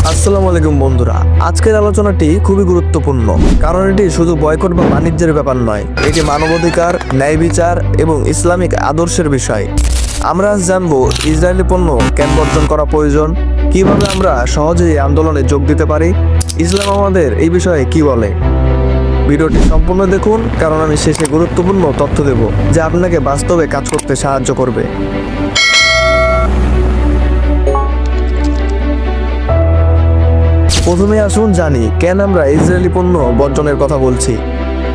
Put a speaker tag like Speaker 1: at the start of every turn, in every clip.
Speaker 1: আসসালামু আলাইকুম বন্ধুরা, আজকের আলোচনাটি খুবই গুরুত্বপূর্ণ কারণ এটি শুধু বয়কট বা বাণিজ্যের ব্যাপার নয়, এটি মানবাধিকার, ন্যায় বিচার এবং ইসলামিক আদর্শের বিষয়। আমরা আজ জানবো ইসরায়েলি পণ্য কেন বর্জন করা প্রয়োজন, কিভাবে আমরা সহজেই আন্দোলনে যোগ দিতে পারি, ইসলাম আমাদের এই বিষয়ে কি বলে। ভিডিওটি সম্পূর্ণ দেখুন কারণ আমি শেষে গুরুত্বপূর্ণ তথ্য দেব যা আপনাকে বাস্তবে কাজ করতে সাহায্য করবে। প্রথমে আসুন জানি কেন আমরা ইসরায়েলি পণ্য বর্জনের কথা বলছি।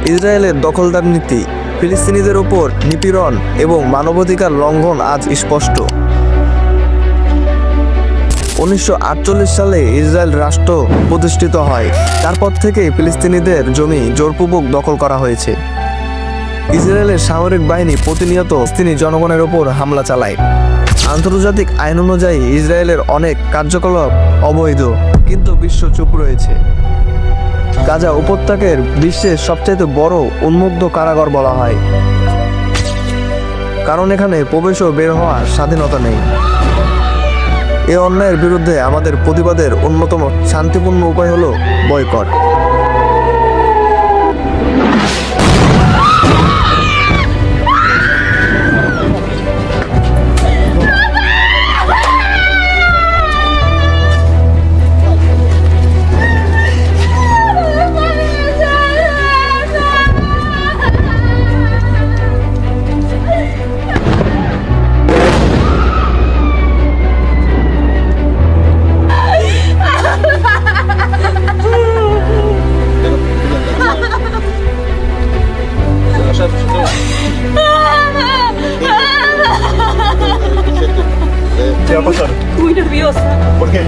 Speaker 1: ইসরায়েলের দখলদার নীতি, ফিলিস্তিনিদের উপর নিপীড়ন এবং মানবাধিকার লঙ্ঘন আজ স্পষ্ট। 1948 সালে ইসরায়েল রাষ্ট্র প্রতিষ্ঠিত হয়, তারপর থেকে ফিলিস্তিনিদের জমি জোরপূর্বক দখল করা হয়েছে। ইসরায়েলের সামরিক বাহিনী প্রতিনিয়ত ফিলিস্তিনি জনগণের উপর হামলা চালায়। আন্তর্জাতিক আইন অনুযায়ী ইসরায়েলের অনেক কার্যকলাপ অবৈধ, কিন্তু বিশ্ব চুপ রয়েছে। গাজা উপত্যকার বিশ্বের সবচেয়ে বড় উন্মুক্ত কারাগার বলা হয়, কারণ এখানে প্রবেশ ও বের হওয়ার স্বাধীনতা নেই। এই অন্যায়ের বিরুদ্ধে আমাদের প্রতিবাদের অন্যতম শান্তিপূর্ণ উপায় হলো boycott.
Speaker 2: ¿Qué va a pasar?
Speaker 3: Muy nerviosa
Speaker 2: ¿Por qué?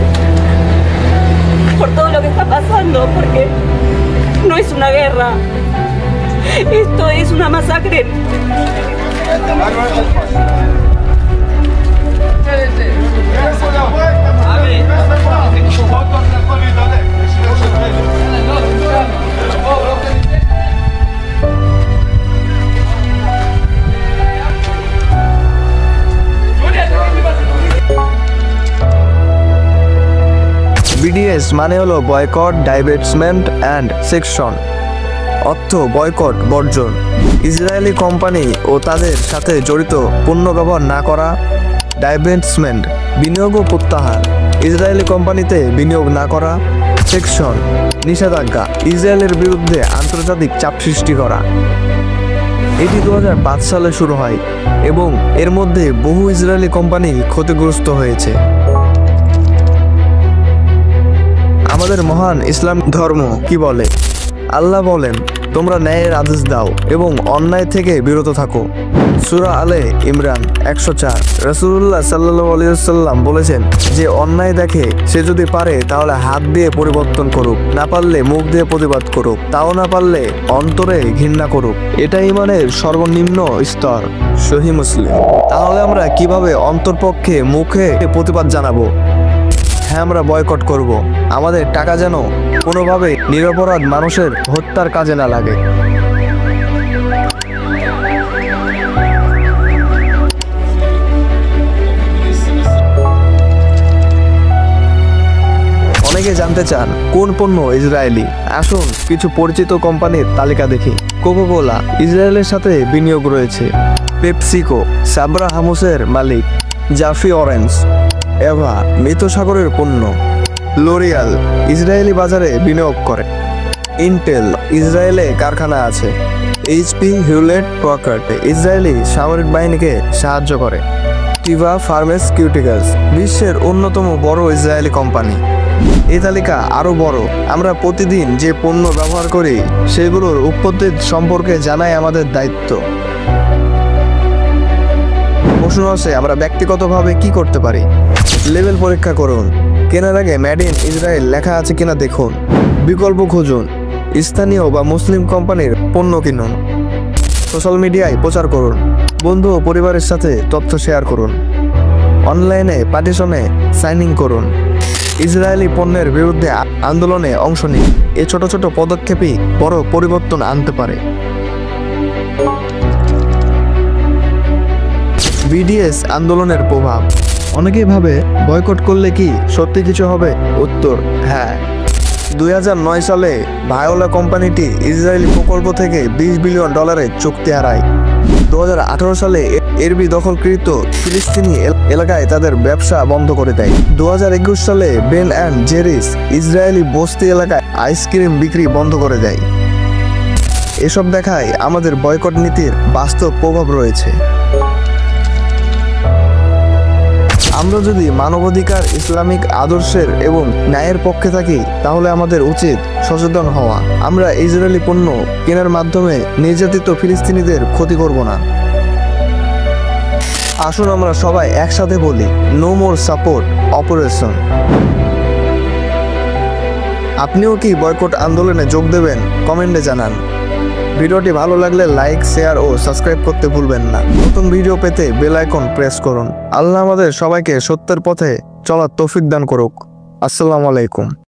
Speaker 3: por todo lo que está pasando, porque no es una guerra, esto es una masacre.
Speaker 1: BDS মানে হলো বয়কট, ডাইভার্সমেন্ট অ্যান্ড সেকশন, অর্থ বয়কট বর্জন। ইসরায়েলি কোম্পানি ও তাদের সাথে জড়িত পণ্য ব্যবহার না করা। ডাইভার্সমেন্ট বিনিয়োগ ও প্রত্যাহার, ইসরায়েলি কোম্পানিতে বিনিয়োগ না করা। সেকশন নিষেধাজ্ঞা, ইসরায়েলের বিরুদ্ধে আন্তর্জাতিক চাপ সৃষ্টি করা। এটি 2005 সালে শুরু হয় এবং এর মধ্যে বহু ইসরায়েলি কোম্পানি ক্ষতিগ্রস্ত হয়েছে। আমাদের মহান ইসলাম ধর্ম কি বলে? আল্লাহ বলেন, তোমরা ন্যায়ের আদেশ দাও এবং অন্যায় থেকে বিরত থাকো। সূরা আলে ইমরান 104। রাসূলুল্লাহ সাল্লাল্লাহু আলাইহি ওয়াসাল্লাম বলেছেন, যে অন্যায় দেখে সে যদি পারে তাহলে হাত দিয়ে পরিবর্তন করুক, না পারলে মুখ দিয়ে প্রতিবাদ করুক, তাও না পারলে অন্তরে ঘৃণা করুক। এটা ঈমানের সর্বনিম্ন স্তর। সহিহ মুসলিম। তাহলে আমরা কিভাবে অন্তরপক্ষে মুখে প্রতিবাদ জানাবো? হ্যাঁ, আমরা বয়কট করব। আমাদের টাকা যেন কোনোভাবে নিরপরাধ মানুষের হত্যার কাজে না লাগে। অনেকে জানতে চান কোন পণ্য ইসরায়েলি। আসুন কিছু পরিচিত কোম্পানির তালিকা দেখি। কোকা-কোলা ইসরায়েলের সাথে বিনিয়োগ রয়েছে। পেপসিকো সাবরা হামুসের মালিক। জাফি অরেঞ্জ, এভা মৃত সাগরের পণ্য। লোরিয়াল ইসরায়েলি বাজারে বিনিয়োগ করে। ইন্টেল ইসরায়েলে কারখানা আছে। এইচপি হিউলেট প্যাকার্ড ইসরায়েলি সামরিক বাহিনীকে সাহায্য করে। টিভা ফার্মাসিউটিক্যালস বিশ্বের অন্যতম বড় ইসরায়েলি কোম্পানি। এই তালিকা আরও বড়। আমরা প্রতিদিন যে পণ্য ব্যবহার করি সেগুলোর উৎপত্তি সম্পর্কে জানাই আমাদের দায়িত্ব। প্রশ্ন আছে, আমরা ব্যক্তিগতভাবে কি করতে পারি? লেবেল পরীক্ষা করুন। কেনার আগে মেড ইন ইসরায়েল লেখা আছে কিনা দেখুন। বিকল্প খুঁজুন। স্থানীয় বা মুসলিম কোম্পানির পণ্য কিনুন। সোশ্যাল মিডিয়ায় প্রচার করুন। বন্ধু ও পরিবারের সাথে তথ্য শেয়ার করুন। অনলাইনে পাটিশনে সাইন ইন করুন। ইসরায়েলি পণ্যের বিরুদ্ধে আন্দোলনে অংশ নিন। এই ছোট ছোট পদক্ষেপই বড় পরিবর্তন আনতে পারে। বিডিএস আন্দোলনের প্রভাব। অনেকেই ভাবে বয়কট করলে কি সত্যি কিছু হবে? উত্তর হ্যাঁ। 2009 সালে ভায়োলা কোম্পানিটি ইসরায়েলি প্রকল্প থেকে $20 বিলিয়ন চুক্তি হারায়। 2018 সালে এরবি দখলকৃত ফিলিস্তিনি এলাকায় তাদের ব্যবসা বন্ধ করে দেয়। 2021 সালে বেন অ্যান্ড জেরিস ইসরায়েলি বস্তি এলাকায় আইসক্রিম বিক্রি বন্ধ করে দেয়। এসব দেখায় আমাদের বয়কট নীতির বাস্তব প্রভাব রয়েছে। আমরা যদি মানবাধিকার, ইসলামিক আদর্শের এবং ন্যায়ের পক্ষে থাকি তাহলে আমাদের উচিত সচেতন হওয়া। আমরা ইসরায়েলি পণ্য কেনার মাধ্যমে নির্যাতিত ফিলিস্তিনিদের ক্ষতি করব না। আসুন আমরা সবাই একসাথে বলি, নো মোর সাপোর্ট অপারেশন। আপনিও কি বয়কট আন্দোলনে যোগ দেবেন? কমেন্টে জানান। ভিডিওটি ভালো লাগলে লাইক, শেয়ার ও সাবস্ক্রাইব করতে ভুলবেন না। নতুন ভিডিও পেতে বেল আইকন প্রেস করুন। আল্লাহ আমাদের সবাইকে সত্যের পথে চলার তৌফিক দান করুক। আসসালামু আলাইকুম।